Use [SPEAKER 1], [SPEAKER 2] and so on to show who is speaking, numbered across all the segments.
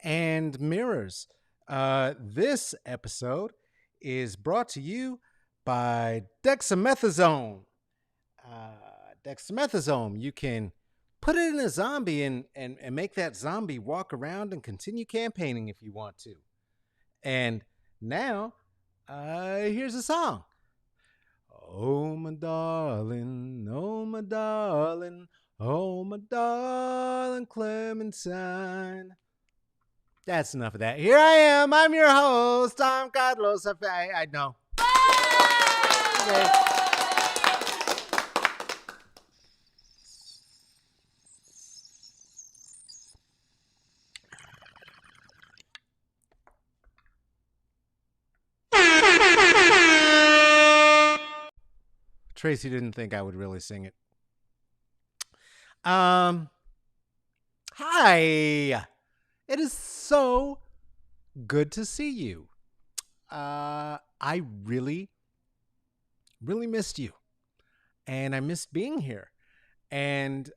[SPEAKER 1] and mirrors. This episode is brought to you by dexamethasone. Dexamethasone, you can put it in a zombie and make that zombie walk around and continue campaigning if you want to. And now, here's a song. Oh my darling, oh my darling Clementine. That's enough of that. Here I am. I'm your host. I'm Carlos. I know. Okay. Tracy didn't think I would really sing it. Um, Hi. It is so good to see you. I really, really missed you, and I missed being here. And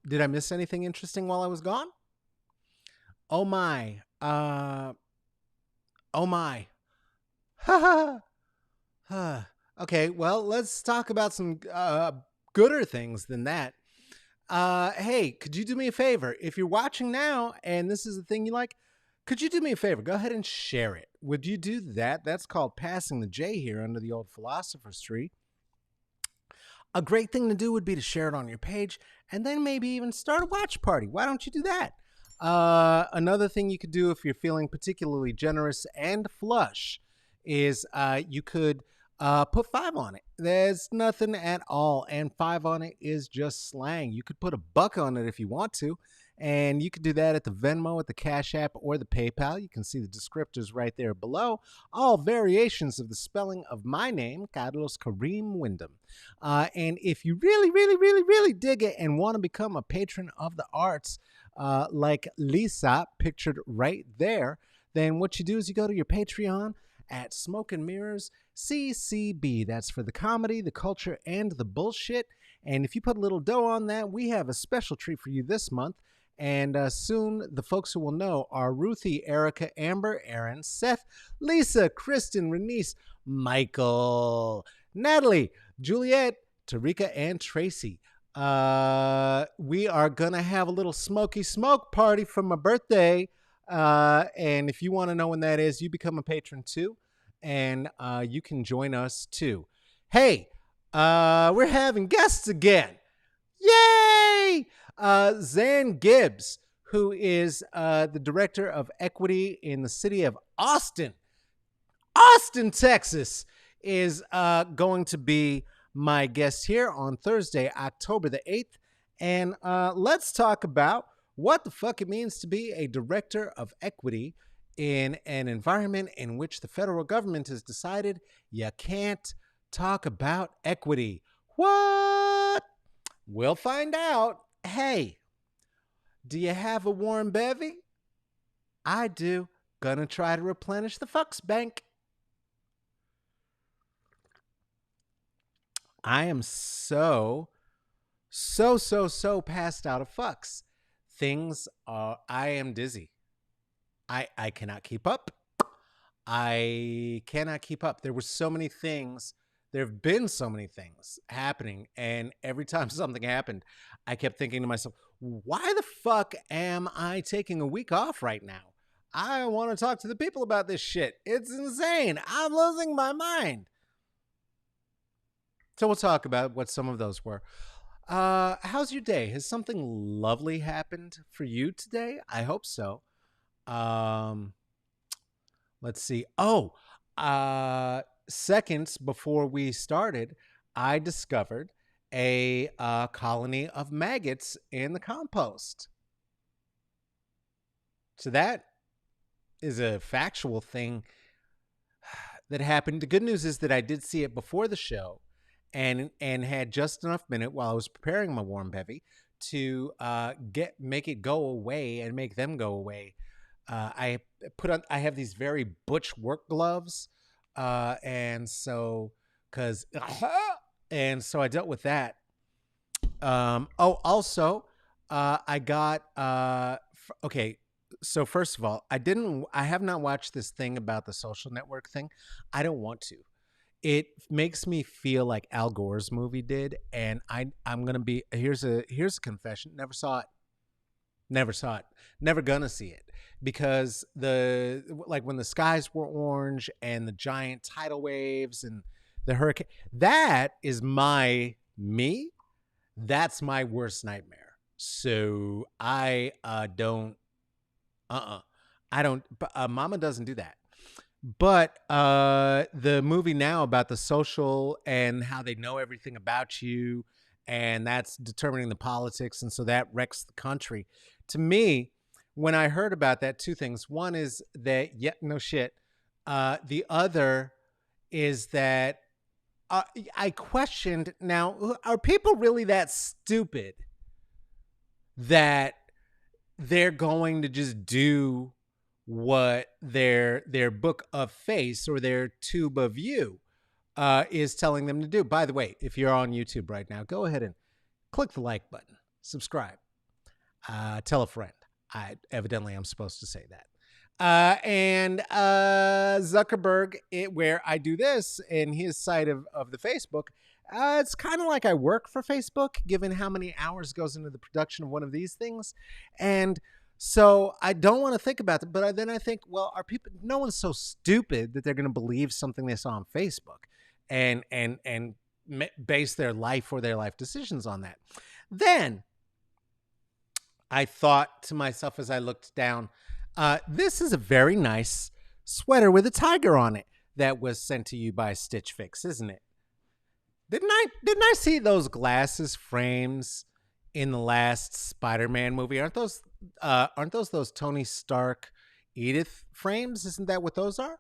[SPEAKER 1] did I miss anything interesting while I was gone? Oh my. Oh my. Ha ha. Okay, well, let's talk about some gooder things than that. Hey, could you do me a favor? If you're watching now and this is the thing you like, could you do me a favor? Go ahead and share it. Would you do that? That's called passing the J here under the old philosopher's tree. A great thing to do would be to share it on your page and then maybe even start a watch party. Why don't you do that? Another thing you could do if you're feeling particularly generous and flush is you could put 5 on it. There's nothing at all, and 5 on it is just slang. You could put a buck on it if you want to, and you could do that at the Venmo, at the Cash App, or the PayPal. You can see the descriptors right there below. All variations of the spelling of my name, Carlos Kareem Wyndham. And if you really, really, really, really dig it and want to become a patron of the arts, like Lisa, pictured right there, then what you do is you go to your Patreon at Smoke and Mirrors CCB. That's for the comedy, the culture, and the bullshit. And if you put a little dough on that, we have a special treat for you this month. And soon, the folks who will know are Ruthie, Erica, Amber, Aaron, Seth, Lisa, Kristen, Renice, Michael, Natalie, Juliet, Tarika, and Tracy. We are going to have a little smoky smoke party for my birthday. And if you want to know when that is, you become a patron too. And you can join us too. Hey, we're having guests again. Yay! Zan Gibbs, who is the director of equity in the city of Austin, Texas, is going to be my guest here on Thursday, October the 8th. And let's talk about what the fuck it means to be a director of equity in an environment in which the federal government has decided you can't talk about equity. What? We'll find out. Hey, do you have a warm bevy? I do. Gonna try to replenish the fucks bank. I am so passed out of fucks. Things are, I am dizzy. I cannot keep up. I cannot keep up. There were so many things. There have been so many things happening. And every time something happened, I kept thinking to myself, why the fuck am I taking a week off right now? I want to talk to the people about this shit. It's insane. I'm losing my mind. So we'll talk about what some of those were. How's your day? Has something lovely happened for you today? I hope so. Let's see. Oh, seconds before we started, I discovered a colony of maggots in the compost. So that is a factual thing that happened. The good news is that I did see it before the show and had just enough minute while I was preparing my warm bevy to make it go away and make them go away. I have these very butch work gloves, and so I dealt with that. Also, I got okay. So first of all, I have not watched this thing about the social network thing. I don't want to. It makes me feel like Al Gore's movie did, and I'm gonna be here's a confession. Never saw it. Never saw it. Never gonna see it because the like when the skies were orange and the giant tidal waves and the hurricane. That is my me. That's my worst nightmare. So I don't. I don't. Mama doesn't do that. But the movie now about the social and how they know everything about you, and that's determining the politics, and so that wrecks the country. To me, when I heard about that, two things. One is that, yeah, no shit. The other is that uh, I questioned. Now, are people really that stupid that they're going to just do what their book of face or their tube of you is telling them to do? By the way, if you're on YouTube right now, go ahead and click the like button, subscribe, tell a friend. I'm supposed to say that. And Zuckerberg, where I do this in his side of the Facebook, it's kind of like I work for Facebook, given how many hours goes into the production of one of these things. And so I don't want to think about it, but then I think, well, are people? No one's so stupid that they're going to believe something they saw on Facebook, and base their life or their life decisions on that. Then I thought to myself as I looked down, this is a very nice sweater with a tiger on it that was sent to you by Stitch Fix, isn't it? Didn't I see those glasses frames in the last Spider-Man movie? Aren't those Tony Stark Edith frames? Isn't that what those are?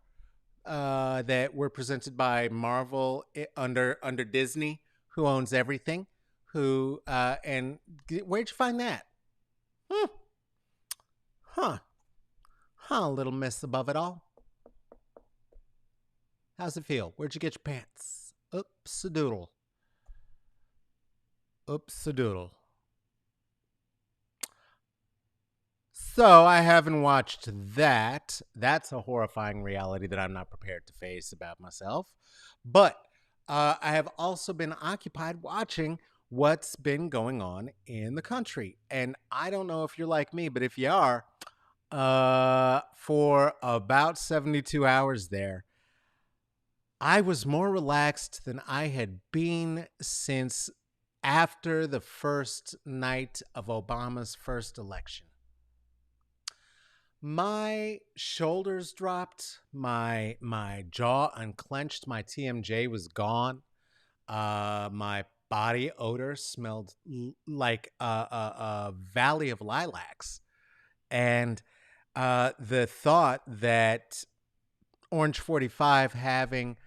[SPEAKER 1] That were presented by Marvel under Disney, who owns everything. Who and where'd you find that? Hmm. Huh. Huh, little miss above it all. How's it feel? Where'd you get your pants? Oops a doodle. Oops a doodle. So I haven't watched that. That's a horrifying reality that I'm not prepared to face about myself. But I have also been occupied watching what's been going on in the country. And I don't know if you're like me, but if you are, for about 72 hours there, I was more relaxed than I had been since after the first night of Obama's first election. My shoulders dropped, my jaw unclenched, my TMJ was gone. My body odor smelled like a valley of lilacs, and the thought that Orange 45 having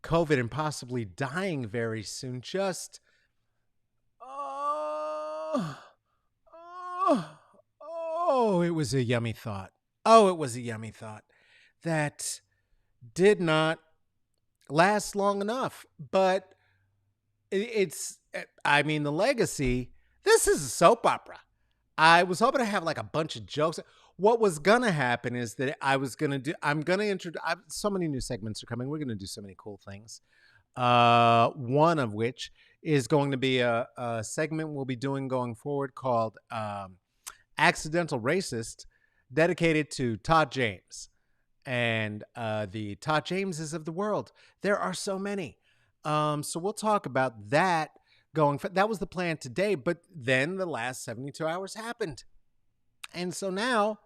[SPEAKER 1] COVID and possibly dying very soon just oh, oh, oh, it was a yummy thought. Oh, it was a yummy thought that did not last long enough. But it's, I mean, the legacy, this is a soap opera. I was hoping to have like a bunch of jokes. What was going to happen is that I'm going to introduce, so many new segments are coming. We're going to do so many cool things. One of which is going to be a segment we'll be doing going forward called Accidental Racist, dedicated to Todd James and the Todd Jameses of the world. There are so many. So we'll talk about that that was the plan today, but then the last 72 hours happened. And so now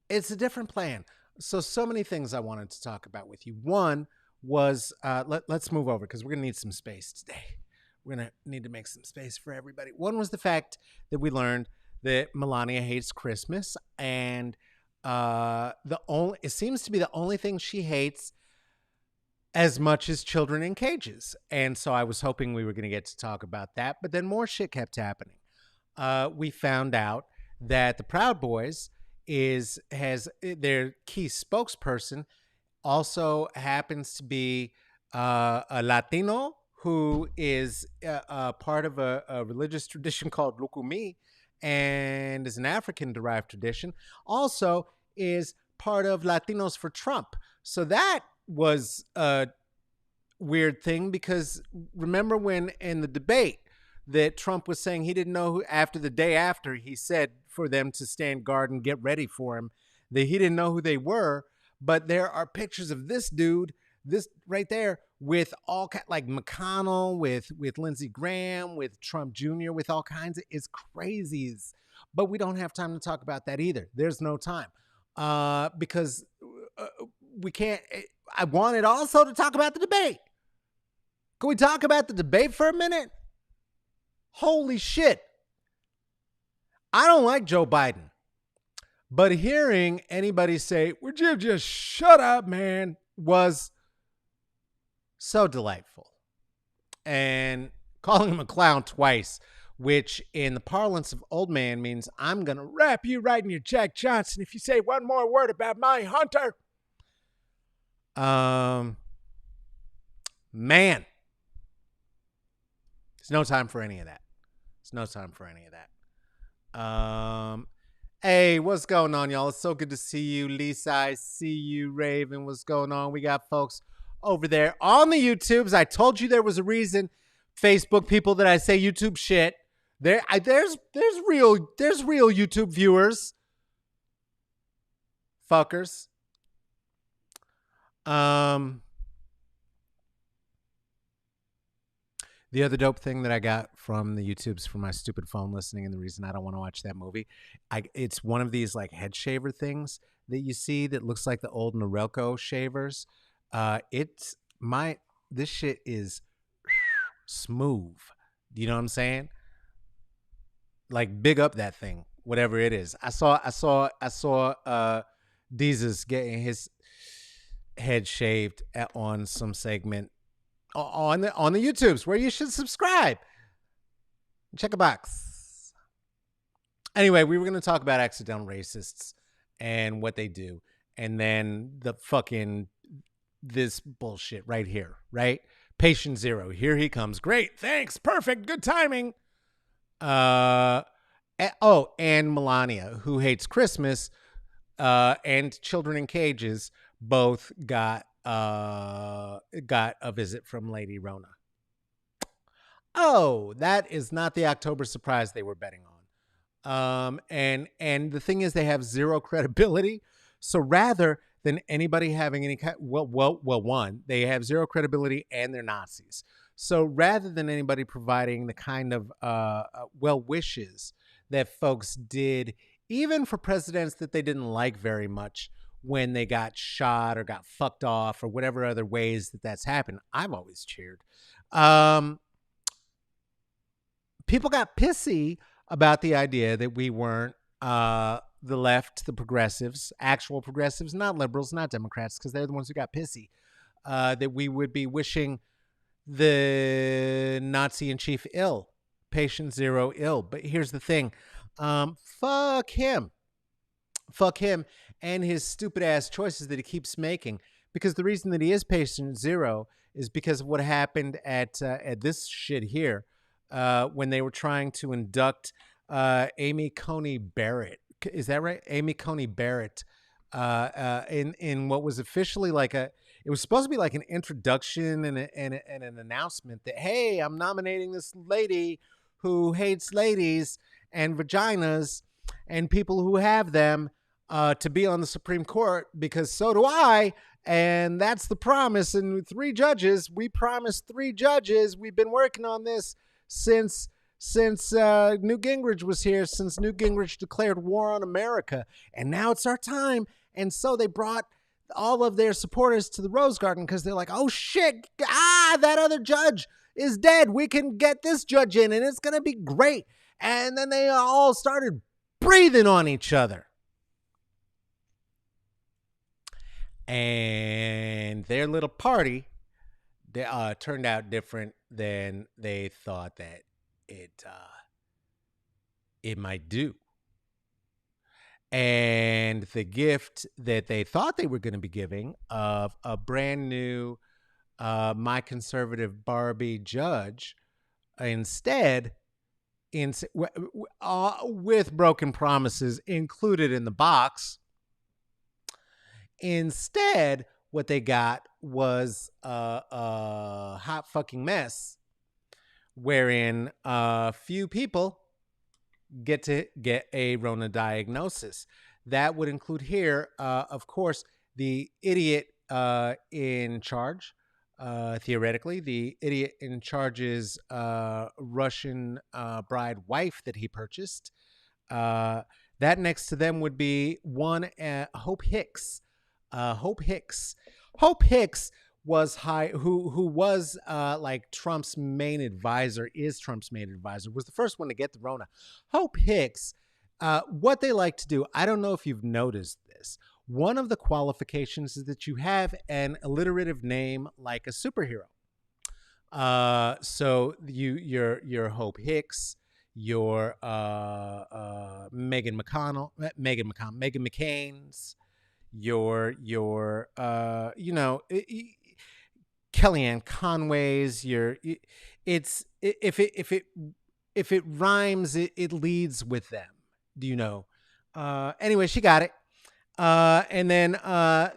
[SPEAKER 1] it's a different plan. So many things I wanted to talk about with you. One was let's move over because we're going to need some space today. We're going to need to make some space for everybody. One was the fact that we learned that Melania hates Christmas, and it seems to be the only thing she hates as much as children in cages. And so I was hoping we were going to get to talk about that, but then more shit kept happening. We found out that the Proud Boys has their key spokesperson also happens to be a Latino who is part of a religious tradition called Lukumi, and is an African derived tradition, also is part of Latinos for Trump. So that was a weird thing because remember when in the debate that Trump was saying he didn't know who, after the day after he said for them to stand guard and get ready for him, that he didn't know who they were. But there are pictures of this dude, this right there, with all like McConnell, with Lindsey Graham, with Trump Jr., with all kinds of it's crazies. But we don't have time to talk about that either. There's no time because uh, we can't. I wanted also to talk about the debate. Can we talk about the debate for a minute? Holy shit. I don't like Joe Biden. But hearing anybody say, would you just shut up, man, was so delightful. And calling him a clown twice, which in the parlance of old man means I'm going to wrap you right in your Jack Johnson if you say one more word about my hunter. Man. There's no time for any of that. There's no time for any of that. Hey, what's going on, y'all? It's so good to see you, Lisa. I see you, Raven. What's going on? We got folks over there on the YouTubes. I told you there was a reason. Facebook people that I say YouTube shit. There's real YouTube viewers. Fuckers. The other dope thing that I got from the YouTubes for my stupid phone listening, and the reason I don't want to watch that movie, it's one of these like head shaver things that you see that looks like the old Norelco shavers. This shit is smooth. You know what I'm saying? Like big up that thing, whatever it is. I saw Deezus getting his head shaved on some segment on the YouTubes where you should subscribe. Check a box. Anyway, we were going to talk about accidental racists and what they do, and then the fucking this bullshit right here, right? Patient zero, here he comes. Great, thanks, perfect, good timing. And Melania, who hates Christmas, and Children in Cages, both got a visit from Lady Rona. Oh, that is not the October surprise they were betting on. And the thing is, they have zero credibility. So rather than anybody having any one, they have zero credibility and they're Nazis. So rather than anybody providing the kind of well wishes that folks did, even for presidents that they didn't like very much, when they got shot or got fucked off or whatever other ways that that's happened, I've always cheered. People got pissy about the idea that we weren't the left, the progressives, actual progressives, not liberals, not Democrats, because they're the ones who got pissy, that we would be wishing the Nazi in chief ill, patient zero ill. But here's the thing. Fuck him and his stupid ass choices that he keeps making, because the reason that he is patient zero is because of what happened at this shit here when they were trying to induct Amy Coney Barrett. Is that right? Amy Coney Barrett in what was officially like it was supposed to be like an introduction and an announcement that, hey, I'm nominating this lady who hates ladies and vaginas and people who have them to be on the Supreme Court, because so do I. And that's the promise. And 3 judges, we promised 3 judges. We've been working on this since Newt Gingrich was here, since Newt Gingrich declared war on America. And now it's our time. And so they brought all of their supporters to the Rose Garden because they're like, oh shit, that other judge is dead. We can get this judge in and it's going to be great. And then they all started breathing on each other. And their little party turned out different than they thought that it might do. And the gift that they thought they were going to be giving of a brand new My Conservative Barbie judge instead with broken promises included in the box. Instead, what they got was a hot fucking mess wherein a few people get to get a Rona diagnosis. That would include here, of course, the idiot in charge. Theoretically, the idiot in charge's Russian bride wife that he purchased. That next to them would be one Hope Hicks. Hope Hicks. Hope Hicks was high who was like Trump's main advisor, is Trump's main advisor, was the first one to get the Rona. Hope Hicks, what they like to do, I don't know if you've noticed this. One of the qualifications is that you have an alliterative name like a superhero. So you're Hope Hicks, you're Megan McCain's, your Kellyanne Conway's, it's if it rhymes, it leads with them. Do you know? Anyway, she got it. And then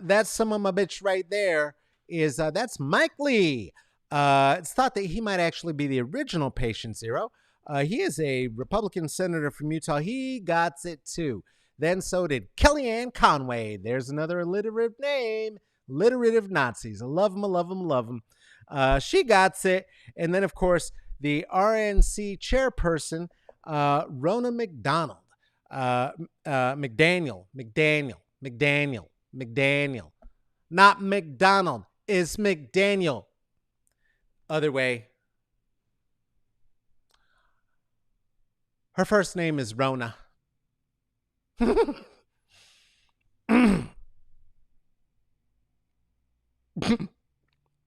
[SPEAKER 1] that's some of my bitch right there. Is that's Mike Lee. It's thought that he might actually be the original patient zero. He is a Republican senator from Utah. He got it too. Then so did Kellyanne Conway. There's another alliterative name. Alliterative Nazis. I love them, I love them, love them. She got it. And then, of course, the RNC chairperson, Rona McDonald. McDaniel. Not McDonald. It's McDaniel. Other way. Her first name is Rona.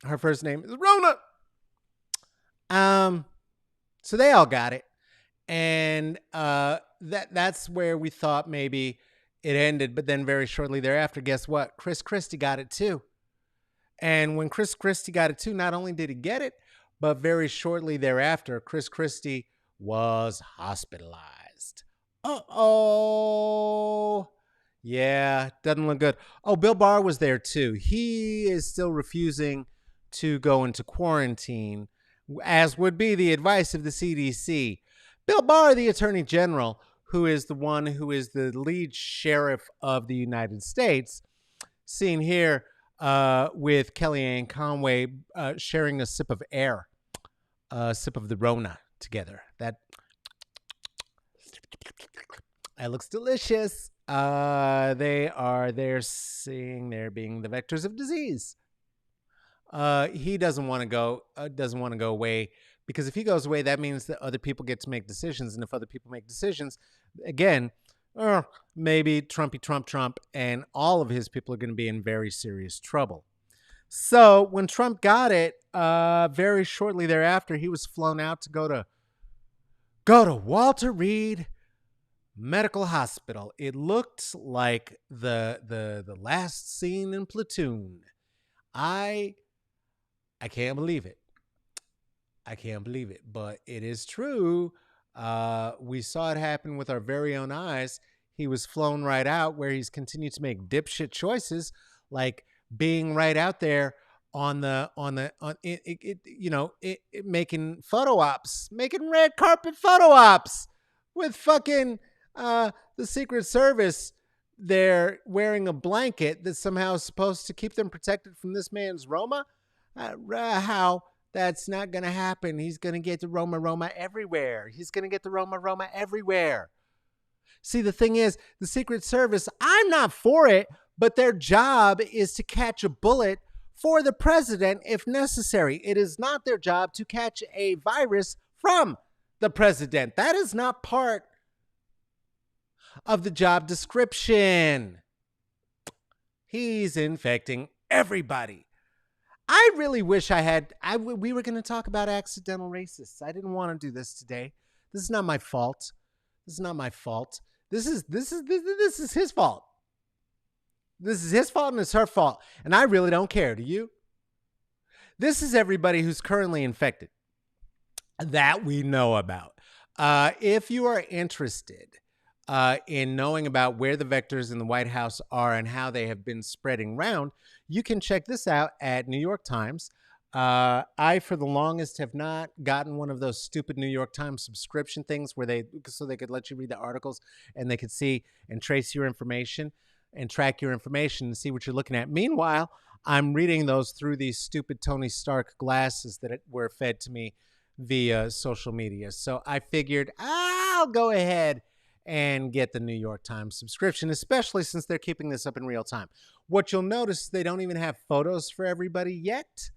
[SPEAKER 1] Her first name is Rona. So they all got it. And that's where we thought maybe it ended, but then very shortly thereafter, guess what? Chris Christie got it too. And when Chris Christie got it too, not only did he get it, but very shortly thereafter, Chris Christie was hospitalized. Uh-oh. Yeah, doesn't look good. Oh, Bill Barr was there too. He is still refusing to go into quarantine, as would be the advice of the CDC. Bill Barr, the Attorney General, who is the one who is the lead sheriff of the United States, seen here with Kellyanne Conway sharing a sip of air, a sip of the Rona together. That looks delicious. They're seeing there being the vectors of disease. He doesn't want to go away, because if he goes away, that means that other people get to make decisions. And if other people make decisions, again, maybe Trump, and all of his people are going to be in very serious trouble. So when Trump got it, very shortly thereafter, he was flown out to go to Walter Reed Medical Hospital. It looked like the last scene in Platoon. I can't believe it. I can't believe it, but it is true. We saw it happen with our very own eyes. He was flown right out, where he's continued to make dipshit choices, like being right out there making photo ops, making red carpet photo ops with fucking the Secret Service. They're wearing a blanket that's somehow supposed to keep them protected from this man's Roma. How? That's not going to happen. He's going to get the Roma everywhere. He's going to get the Roma everywhere. See, the thing is, the Secret Service, I'm not for it, but their job is to catch a bullet for the president if necessary. It is not their job to catch a virus from the president. That is not part of the job description. He's infecting everybody. I really wish we were going to talk about accidental racists. I didn't want to do this today. This is not my fault. This is not my fault. This is his fault. This is his fault and it's her fault. And I really don't care. Do you? This is everybody who's currently infected that we know about. If you are interested in knowing about where the vectors in the White House are and how they have been spreading around, you can check this out at New York Times. I, for the longest, have not gotten one of those stupid New York Times subscription things where so they could let you read the articles and they could see and trace your information and track your information and see what you're looking at. Meanwhile, I'm reading those through these stupid Tony Stark glasses that were fed to me via social media. So I figured I'll go ahead and get the New York Times subscription, especially since they're keeping this up in real time. What you'll notice, they don't even have photos for everybody yet.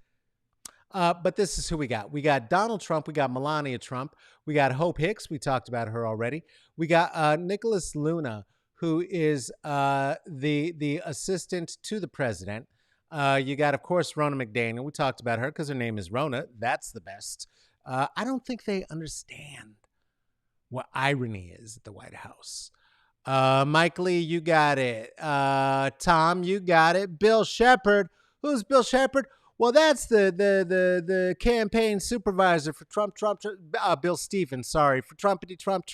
[SPEAKER 1] But this is who we got. We got Donald Trump. We got Melania Trump. We got Hope Hicks. We talked about her already. We got Nicholas Luna, who is the assistant to the president. You got, of course, Rona McDaniel. We talked about her because her name is Rona. That's the best. I don't think they understand what irony is at the White House. Mike Lee, you got it. Tom, you got it. Bill Shepard. Who's Bill Shepard? Well, that's the campaign supervisor for Trump. Bill Stevens, sorry, for Trumpity Trump.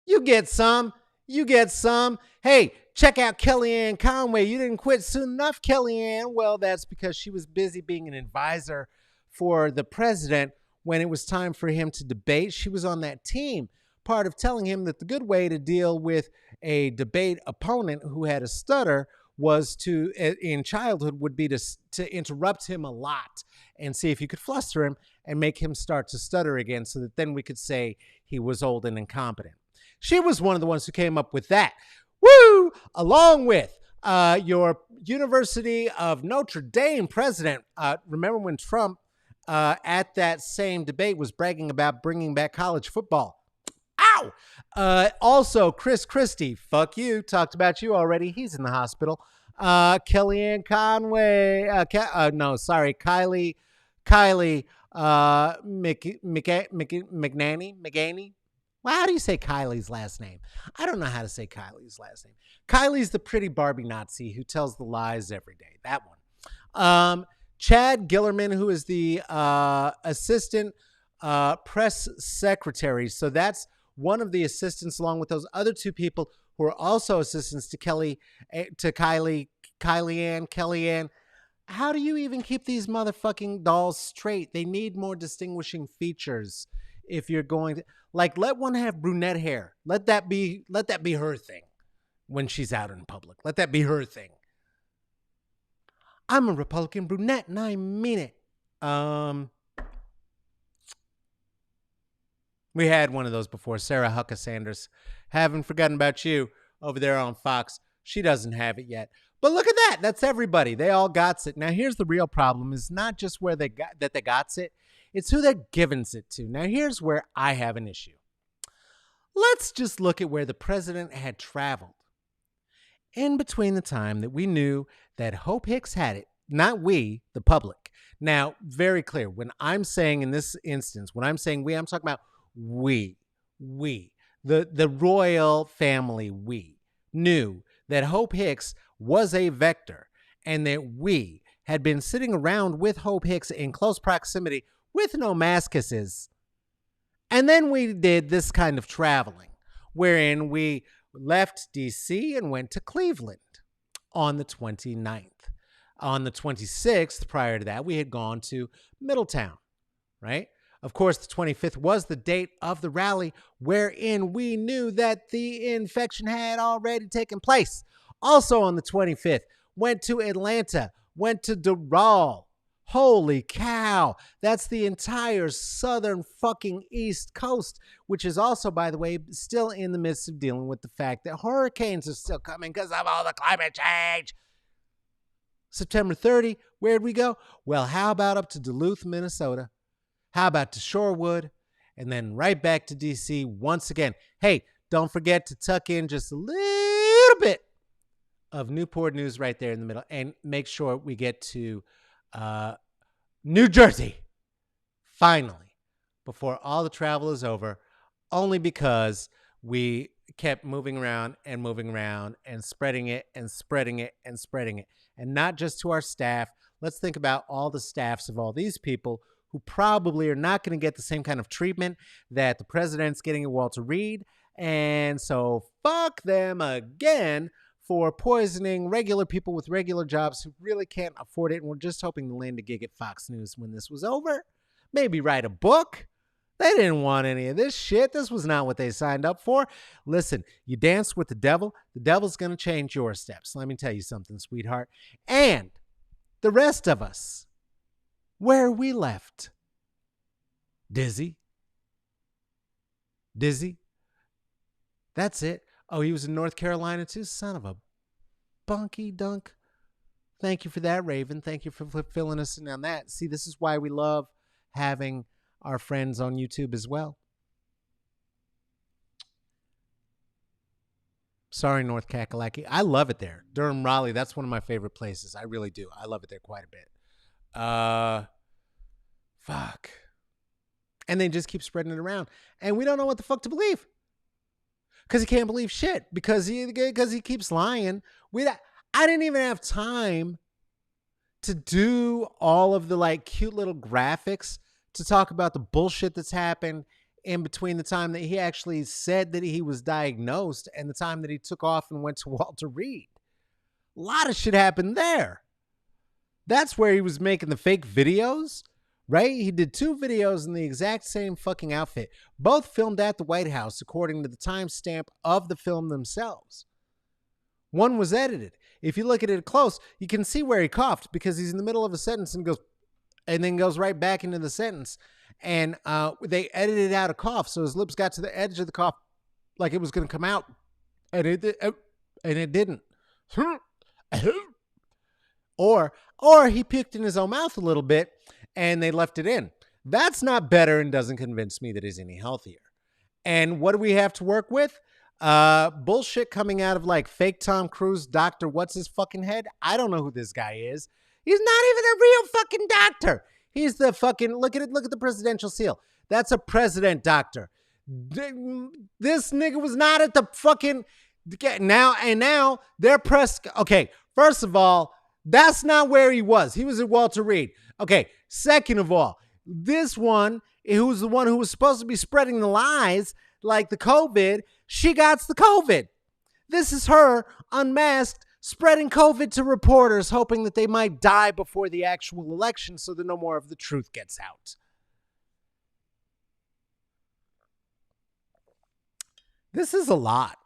[SPEAKER 1] You get some. You get some. Hey, check out Kellyanne Conway. You didn't quit soon enough, Kellyanne. Well, that's because she was busy being an advisor for the president when it was time for him to debate. She was on that team, part of telling him that the good way to deal with a debate opponent who had a stutter was to, in childhood, would be to interrupt him a lot and see if you could fluster him and make him start to stutter again so that then we could say he was old and incompetent. She was one of the ones who came up with that. Woo! Along with your University of Notre Dame president. Remember when Trump, at that same debate, was bragging about bringing back college football? Ow! Also, Chris Christie, fuck you. Talked about you already. He's in the hospital. Kellyanne Conway. Kylie McGaney. Well, how do you say Kylie's last name? I don't know how to say Kylie's last name. Kylie's the pretty Barbie Nazi who tells the lies every day. That one. Chad Gillerman, who is the assistant press secretary. So that's one of the assistants, along with those other two people who are also assistants to Kellyanne. How do you even keep these motherfucking dolls straight? They need more distinguishing features. If you're going to, like, let one have brunette hair. Let that be her thing when she's out in public. Let that be her thing. I'm a Republican brunette and I mean it. We had one of those before. Sarah Huckabee Sanders. Haven't forgotten about you over there on Fox. She doesn't have it yet. But look at that. That's everybody. They all got it. Now, here's the real problem. Is not just where they got it. It's who they're giving it to. Now, here's where I have an issue. Let's just look at where the president had traveled. In between the time that we knew that Hope Hicks had it, not we, the public. Now, very clear. When I'm saying in this instance, when I'm saying we, I'm talking about we, the royal family, we knew that Hope Hicks was a vector and that we had been sitting around with Hope Hicks in close proximity with no mascuses. And then we did this kind of traveling wherein we left D.C. and went to Cleveland on the 29th. On the 26th, prior to that, we had gone to Middletown, right? Of course, the 25th was the date of the rally wherein we knew that the infection had already taken place. Also on the 25th, went to Atlanta, went to Doral. Holy cow. That's the entire southern fucking East Coast, which is also, by the way, still in the midst of dealing with the fact that hurricanes are still coming because of all the climate change. September 30, where'd we go? Well, how about up to Duluth, Minnesota? How about to Shorewood? And then right back to D.C. once again. Hey, don't forget to tuck in just a little bit of Newport News right there in the middle. And make sure we get to New Jersey, finally, before all the travel is over, only because we kept moving around and spreading it. And not just to our staff. Let's think about all the staffs of all these people who probably are not going to get the same kind of treatment that the president's getting at Walter Reed. And so fuck them again for poisoning regular people with regular jobs who really can't afford it. And we're just hoping to land a gig at Fox News when this was over. Maybe write a book. They didn't want any of this shit. This was not what they signed up for. Listen, you dance with the devil's going to change your steps. Let me tell you something, sweetheart. And the rest of us, where are we left? Dizzy. That's it. Oh, he was in North Carolina too? Son of a bunky dunk. Thank you for that, Raven. Thank you for filling us in on that. See, this is why we love having our friends on YouTube as well. Sorry, North Kakalaki. I love it there. Durham, Raleigh, that's one of my favorite places. I really do. I love it there quite a bit. Fuck. And they just keep spreading it around. And we don't know what the fuck to believe. Because he can't believe shit. Because he keeps lying. I didn't even have time to do all of the like cute little graphics to talk about the bullshit that's happened in between the time that he actually said that he was diagnosed and the time that he took off and went to Walter Reed. A lot of shit happened there. That's where he was making the fake videos, right? He did 2 videos in the exact same fucking outfit, both filmed at the White House according to the timestamp of the film themselves. One was edited. If you look at it close, you can see where he coughed because he's in the middle of a sentence and then goes right back into the sentence. And they edited out a cough, so his lips got to the edge of the cough like it was going to come out, and it didn't. Or he puked in his own mouth a little bit, and they left it in. That's not better and doesn't convince me that he's any healthier. And what do we have to work with? Bullshit coming out of like fake Tom Cruise doctor. What's his fucking head? I don't know who this guy is. He's not even a real fucking doctor. He's the fucking, look at it. Look at the presidential seal. That's a president doctor. This nigga was not at the fucking, now they're press. Okay. First of all, that's not where he was. He was at Walter Reed. Okay. Second of all, this one, who's the one who was supposed to be spreading the lies, like the COVID, she got the COVID. This is her unmasked, spreading COVID to reporters, hoping that they might die before the actual election so that no more of the truth gets out. This is a lot.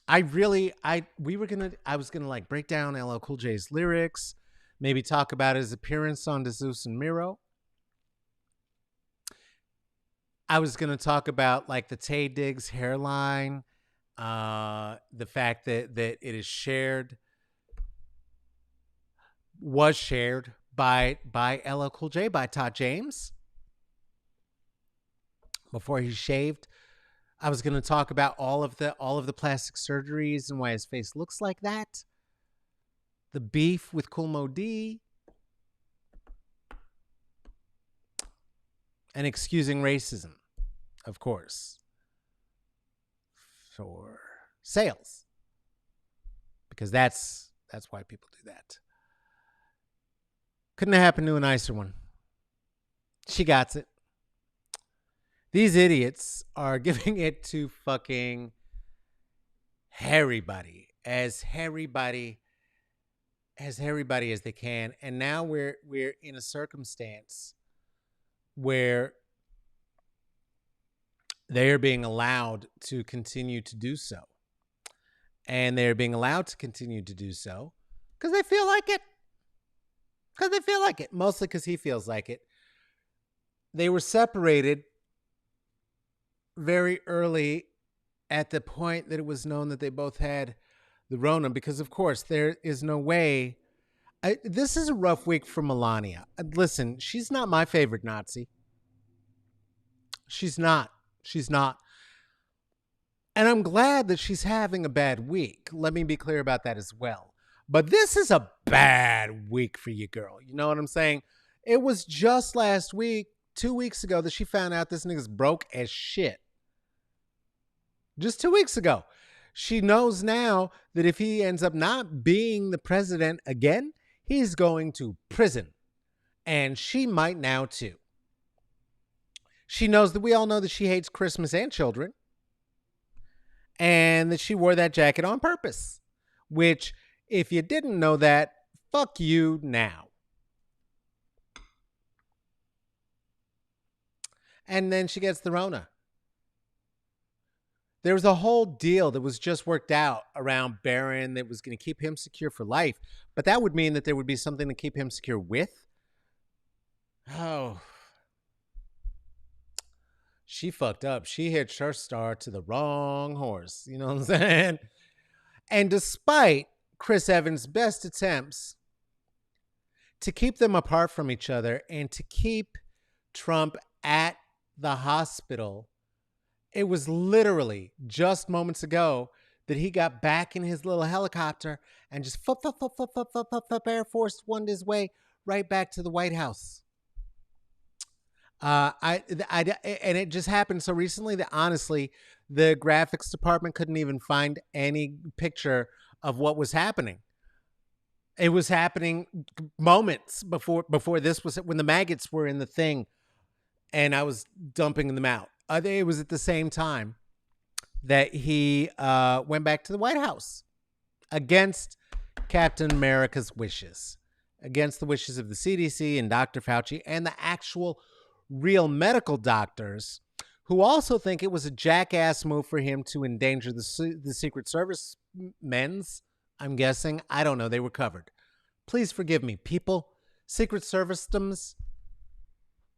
[SPEAKER 1] I was gonna like break down LL Cool J's lyrics, maybe talk about his appearance on DeZeus and Miro. I was gonna talk about like the Tay Diggs hairline, the fact that it is was shared by LL Cool J, by Todd James before he shaved. I was going to talk about all of the plastic surgeries and why his face looks like that. The beef with Kool Moe Dee. And excusing racism, of course, for sales. Because that's why people do that. Couldn't have happened to a nicer one. She got it. These idiots are giving it to fucking everybody, as everybody as they can. And now we're in a circumstance where they are being allowed to continue to do so. And they're being allowed to continue to do so because they feel like it. Mostly because he feels like it. They were separated very early at the point that it was known that they both had the Rona, because of course there is no way. This is a rough week for Melania. Listen, she's not my favorite Nazi. She's not. And I'm glad that she's having a bad week. Let me be clear about that as well. But this is a bad week for you, girl. You know what I'm saying? It was just last week, 2 weeks ago, that she found out this nigga's broke as shit. Just 2 weeks ago. She knows now that if he ends up not being the president again, he's going to prison. And she might now too. She knows that we all know that she hates Christmas and children, and that she wore that jacket on purpose. Which, if you didn't know that, fuck you now. And then she gets the Rona. There was a whole deal that was just worked out around Barron that was going to keep him secure for life, but that would mean that there would be something to keep him secure with. Oh, she fucked up. She hitched her star to the wrong horse. You know what I'm saying? And despite Chris Evans' best attempts to keep them apart from each other and to keep Trump at the hospital, it was literally just moments ago that he got back in his little helicopter and just Air Force One his way right back to the White House. And it just happened so recently that honestly, the graphics department couldn't even find any picture of what was happening. It was happening moments before this was when the maggots were in the thing, and I was dumping them out. It was at the same time that he went back to the White House against Captain America's wishes, against the wishes of the CDC and Dr. Fauci and the actual real medical doctors, who also think it was a jackass move for him to endanger the Secret Service men's. I'm guessing. I don't know. They were covered. Please forgive me, people. Secret Servicers,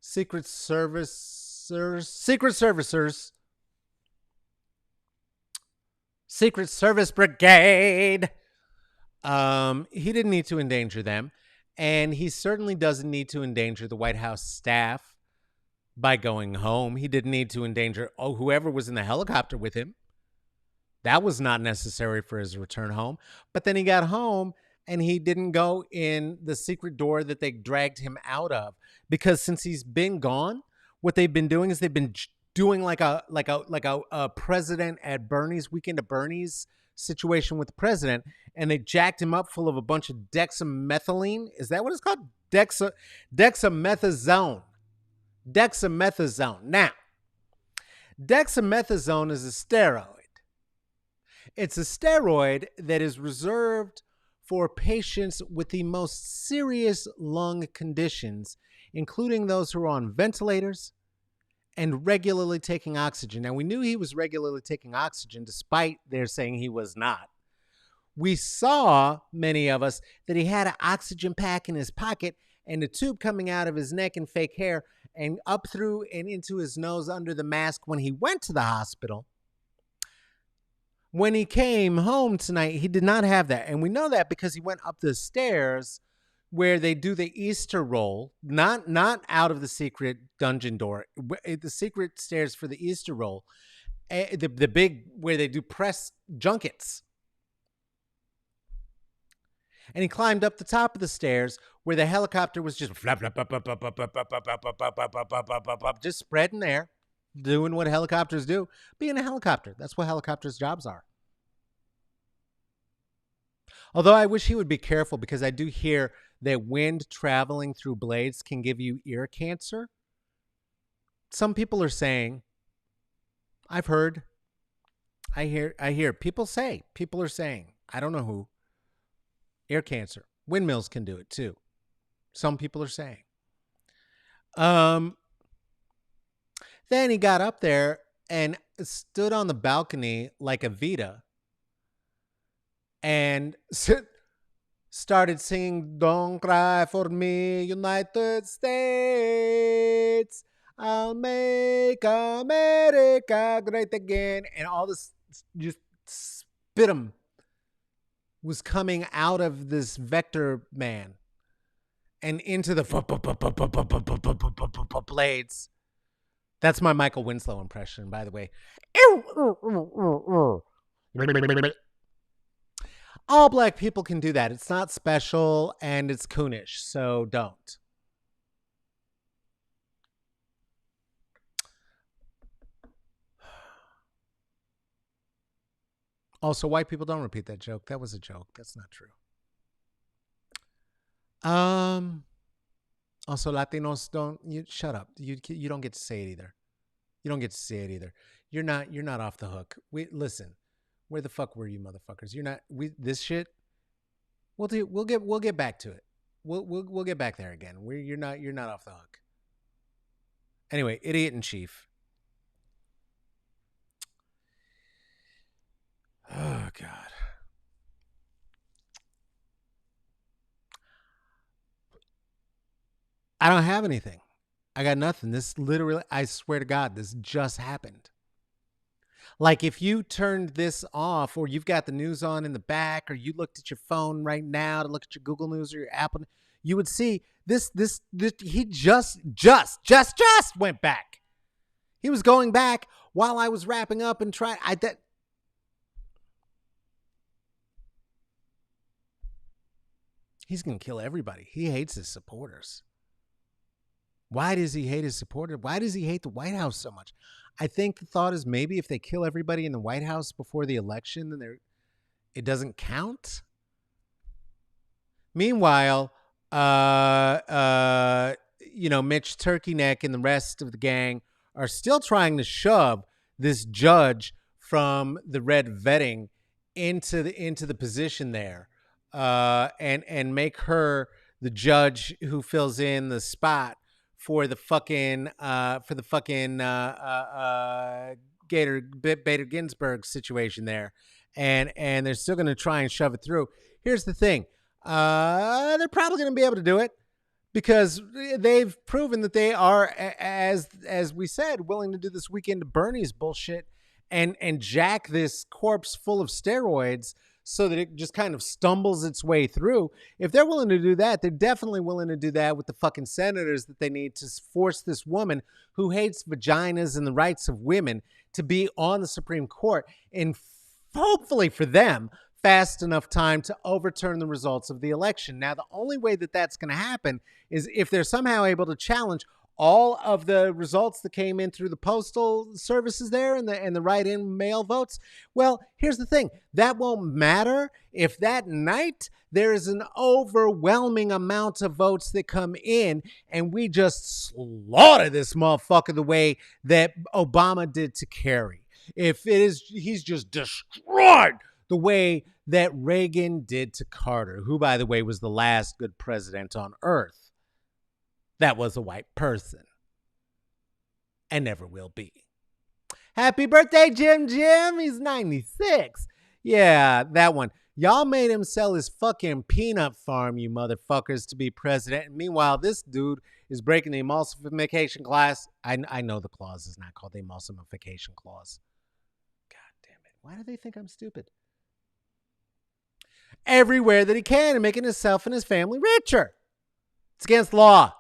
[SPEAKER 1] Secret Servicers, Secret Service Brigade. He didn't need to endanger them, and he certainly doesn't need to endanger the White House staff by going home. He didn't need to endanger whoever was in the helicopter with him. That was not necessary for his return home. But then he got home and he didn't go in the secret door that they dragged him out of, because since he's been gone, what they've been doing is they've been doing like a president at Bernie's, Weekend at Bernie's situation with the president, and they jacked him up full of a bunch of dexamethylene. Is that what it's called? Dexamethasone. Dexamethasone. Now, dexamethasone is a steroid. It's a steroid that is reserved for patients with the most serious lung conditions, including those who are on ventilators and regularly taking oxygen. Now, we knew he was regularly taking oxygen, despite their saying he was not. We saw, many of us, that he had an oxygen pack in his pocket and a tube coming out of his neck and fake hair and up through and into his nose under the mask when he went to the hospital. When he came home tonight, he did not have that. And we know that because he went up the stairs where they do the Easter roll, not out of the secret dungeon door, the secret stairs for the Easter roll, the big where they do press junkets. And he climbed up the top of the stairs where the helicopter was just just spreading there, doing what helicopters do, being a helicopter. That's what helicopters' jobs are. Although I wish he would be careful, because I do hear that wind traveling through blades can give you ear cancer. Some people are saying, I've heard, I hear people are saying, I don't know who, ear cancer. Windmills can do it too. Some people are saying. Then he got up there and stood on the balcony like a Vita and started singing, "Don't Cry for Me, United States. I'll make America great again." And all this just spit was coming out of this vector man and into the blades. That's my Michael Winslow impression, by the way. All black people can do that. It's not special and it's coonish, so don't. Also, white people don't repeat that joke. That was a joke. That's not true. Also, Latinos don't. You shut up. You don't get to say it either. You don't get to say it either. You're not off the hook. We listen. Where the fuck were you, motherfuckers? You're not. We this shit. We'll get back to it. We'll get back there again. You're not off the hook. Anyway, idiot in chief. Oh God. I don't have anything. I got nothing. This literally, I swear to God, this just happened. Like if you turned this off or you've got the news on in the back or you looked at your phone right now to look at your Google News or your Apple, you would see this he just went back. He was going back while I was wrapping up and trying I that he's going to kill everybody. He hates his supporters. Why does he hate his supporters? Why does he hate the White House so much? I think the thought is maybe if they kill everybody in the White House before the election, then it doesn't count. Meanwhile, Mitch Turkeyneck and the rest of the gang are still trying to shove this judge from the red vetting into the position there, and make her the judge who fills in the spot for the fucking Gator Bader Ginsburg situation there, and they're still going to try and shove it through. Here's the thing. They're probably going to be able to do it because they've proven that they are, as we said, willing to do this Weekend at Bernie's bullshit and jack this corpse full of steroids so that it just kind of stumbles its way through. If they're willing to do that, they're definitely willing to do that with the fucking senators that they need to force this woman who hates vaginas and the rights of women to be on the Supreme Court and hopefully for them fast enough time to overturn the results of the election. Now, the only way that that's going to happen is if they're somehow able to challenge all of the results that came in through the postal services there and the write-in mail votes. Well, here's the thing. That won't matter if that night there is an overwhelming amount of votes that come in and we just slaughter this motherfucker the way that Obama did to Kerry. If it is, he's just destroyed the way that Reagan did to Carter, who, by the way, was the last good president on earth that was a white person and never will be. Happy birthday, Jim Jim. He's 96. Yeah, that one. Y'all made him sell his fucking peanut farm, you motherfuckers, to be president. And meanwhile, this dude is breaking the emulsification clause. I know the clause is not called the emulsification clause. God damn it. Why do they think I'm stupid? Everywhere that he can and making himself and his family richer. It's against law.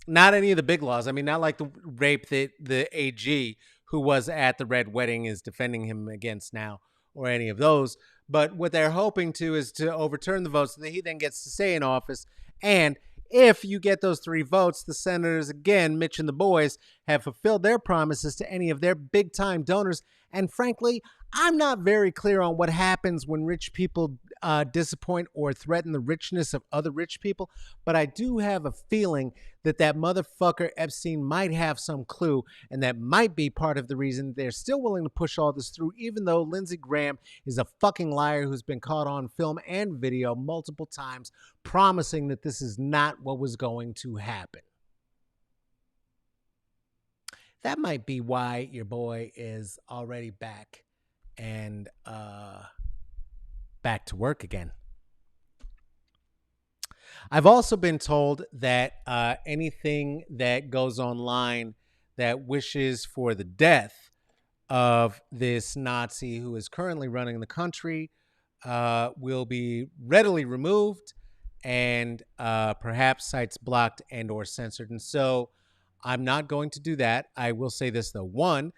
[SPEAKER 1] Not any of the big laws. I mean, not like the rape that the AG who was at the Red Wedding is defending him against now or any of those. But what they're hoping to is to overturn the votes so that he then gets to stay in office. And if you get those 3 votes, the senators, again, Mitch and the boys, have fulfilled their promises to any of their big-time donors. And frankly, I'm not very clear on what happens when rich people disappoint or threaten the richness of other rich people. But I do have a feeling that motherfucker Epstein might have some clue, and that might be part of the reason they're still willing to push all this through, even though Lindsey Graham is a fucking liar who's been caught on film and video multiple times, promising that this is not what was going to happen. That might be why your boy is already back and back to work again. I've also been told that anything that goes online that wishes for the death of this Nazi who is currently running the country will be readily removed and perhaps sites blocked and or censored. And so I'm not going to do that. I will say this, though. 1,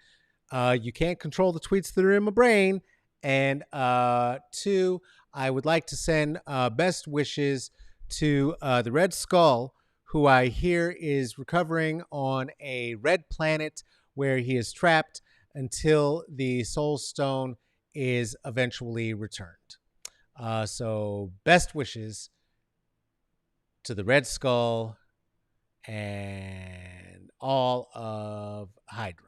[SPEAKER 1] you can't control the tweets that are in my brain. And 2, I would like to send best wishes to the Red Skull, who I hear is recovering on a red planet where he is trapped until the Soul Stone is eventually returned. So best wishes to the Red Skull and all of Hydra.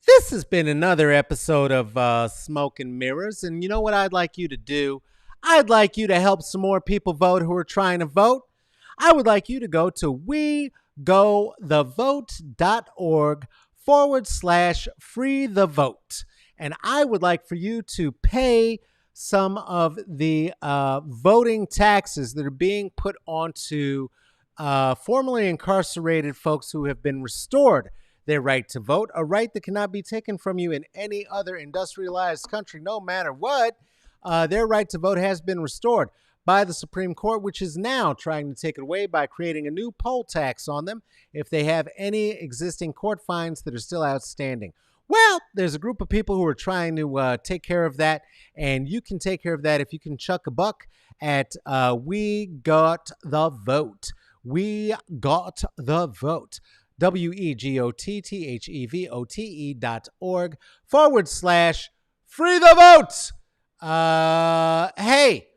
[SPEAKER 1] This has been another episode of Smoke and Mirrors. And you know what I'd like you to do? I'd like you to help some more people vote who are trying to vote. I would like you to go to wegothevote.org/free the vote. And I would like for you to pay some of the voting taxes that are being put onto formerly incarcerated folks who have been restored their right to vote, a right that cannot be taken from you in any other industrialized country, no matter what. Their right to vote has been restored by the Supreme Court, which is now trying to take it away by creating a new poll tax on them if they have any existing court fines that are still outstanding. Well, there's a group of people who are trying to take care of that, and you can take care of that if you can chuck a buck at We Got the Vote. We Got the Vote. WEGOTTHEVOTE.org/free the vote. Hey,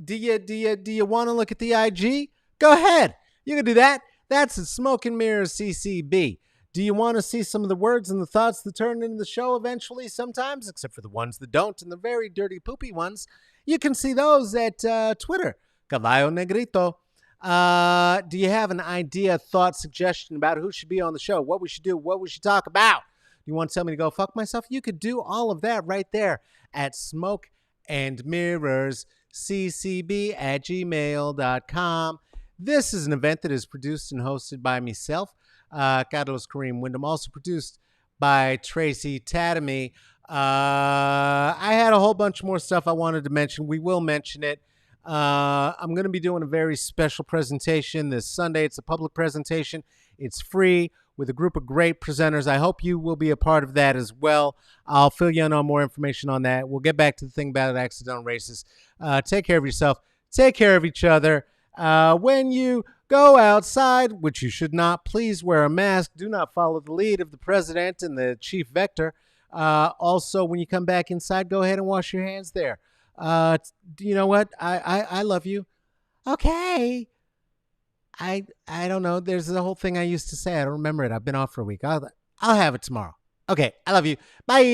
[SPEAKER 1] do you want to look at the IG? Go ahead. You can do that. That's at Smoke and Mirrors CCB. Do you want to see some of the words and the thoughts that turn into the show eventually sometimes, except for the ones that don't and the very dirty, poopy ones? You can see those at Twitter, Caballo Negrito. Do you have an idea, thought, suggestion about who should be on the show, what we should do, what we should talk about? You want to tell me to go fuck myself? You could do all of that right there at Smoke and Mirrors ccb@gmail.com. This is an event that is produced and hosted by myself, Carlos Kareem Wyndham, also produced by Tracy Tatamy. I had a whole bunch more stuff I wanted to mention. We will mention it. I'm going to be doing a very special presentation this Sunday. It's a public presentation. It's free with a group of great presenters. I hope you will be a part of that as well. I'll fill you in on more information on that. We'll get back to the thing about accidental racists. Take care of yourself. Take care of each other. When you go outside, which you should not, please wear a mask. Do not follow the lead of the president and the chief vector. Also, when you come back inside, go ahead and wash your hands there. You know what? I love you. Okay. I don't know. There's a whole thing I used to say. I don't remember it. I've been off for a week. I'll have it tomorrow. Okay. I love you. Bye.